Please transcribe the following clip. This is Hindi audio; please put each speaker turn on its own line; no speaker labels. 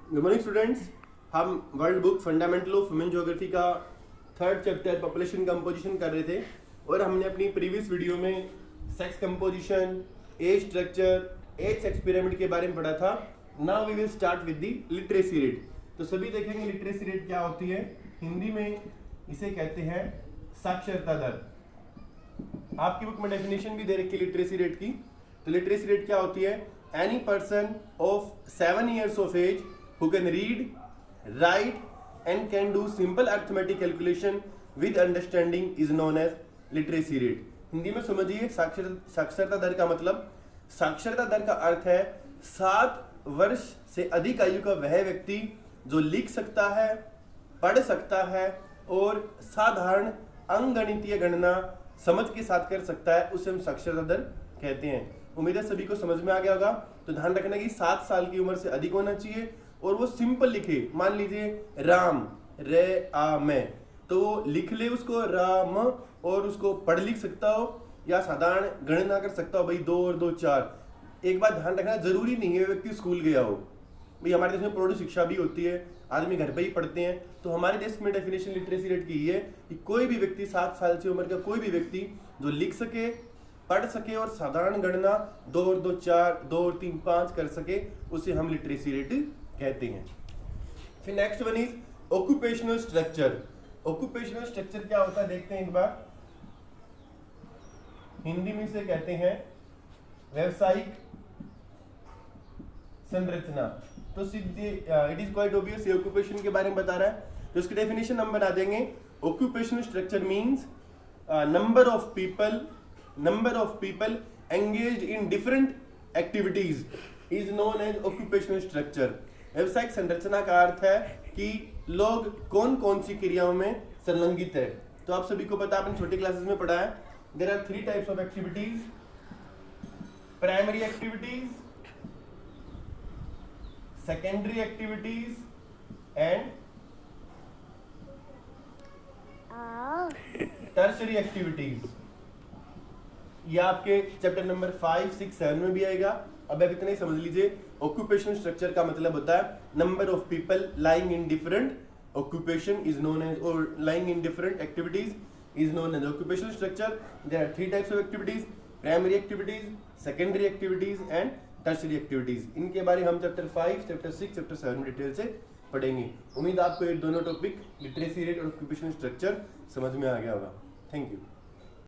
Good morning students. हम world book fundamental of human geography का थर्ड चैप्टर पॉपुलेशन कंपोजिशन कर रहे थे और हमने अपनी प्रीवियस वीडियो में sex composition, age structure, age sex pyramid के बारे में पढ़ा था। Now we will start with the literacy rate. तो सभी देखेंगे लिटरेसी रेट क्या होती है। हिंदी में इसे कहते हैं साक्षरता दर। आपकी बुक में डेफिनेशन भी दे रखी है लिटरेसी रेट की। तो लिटरेसी रेट क्या होती है? Any person of 7 years of age who can read, write and can do simple arithmetic calculation with understanding is known as literacy rate। Hindi में समझिए साक्षरता दर का मतलब, साक्षरता दर का अर्थ है 7 वर्ष से अधिक आयु का वह व्यक्ति जो लिख सकता है, पढ़ सकता है और साधारण अंकगणितीय गणना समझ के साथ कर सकता है, उसे हम साक्षरता दर कहते हैं। उम्मीद है सभी को समझ में आ गया होगा। तो ध्यान रखना कि 7 साल की उम्र से अधिक होना चाहिए और वो सिंपल लिखे। मान लीजिए राम, रे आ मैं, तो वो लिख ले उसको राम और उसको पढ़ लिख सकता हो या साधारण गणना कर सकता हो। भाई 2 और 2 4। एक बात ध्यान रखना, जरूरी नहीं है व्यक्ति स्कूल गया हो। भाई हमारे देश में प्रौढ़ शिक्षा भी होती है, आदमी घर पे ही पढ़ते हैं। तो हमारे देश में डेफिनेशन लिटरेसी रेट की है कि कोई भी व्यक्ति 7 साल से उम्र का कोई भी व्यक्ति जो लिख सके, पढ़ सके और साधारण गणना 2 और 2 4, 2 और 3 5 कर सके, उसे हम लिटरेसी रेट कहते हैं। फिर next one is occupational structure. Occupational structure क्या होता है देखते हैं एक बार। हिंदी में इसे कहते हैं व्यवसायिक संरचना। तो सीधे इट इज क्वाइट ऑब्वियस, ये ऑक्यूपेशन के बारे में बता रहा है। तो इसकी डेफिनेशन हम बना देंगे। Occupational structure means number of people engaged in different activities is known as occupational structure। व्यवसायिक संरचना का अर्थ है कि लोग कौन कौन सी क्रियाओं में संलग्नित है। तो आप सभी को पता, आपने छोटी क्लासेस में पढ़ा है। There are 3 types of activities: primary activities, secondary activities and tertiary activities. ये आपके चैप्टर नंबर 5, 6, 7 में भी आएगा। अब आप इतना ही समझ लीजिए, ऑक्यूपेशनल स्ट्रक्चर का मतलब होता है number of people lying in different occupation is known as, और lying in different activities is known as occupational structure. There are 3 types of activities: primary activities, secondary activities and tertiary activities. इनके बारे हम चैप्टर 5, चैप्टर 6, चैप्टर 7 में डिटेल से पढ़ेंगे। उम्मीद आपको ये दोनों टॉपिक लिटरेसी रेट और ऑक्यूपेशनल स्ट्रक्चर समझ में आ गया होगा। Thank you.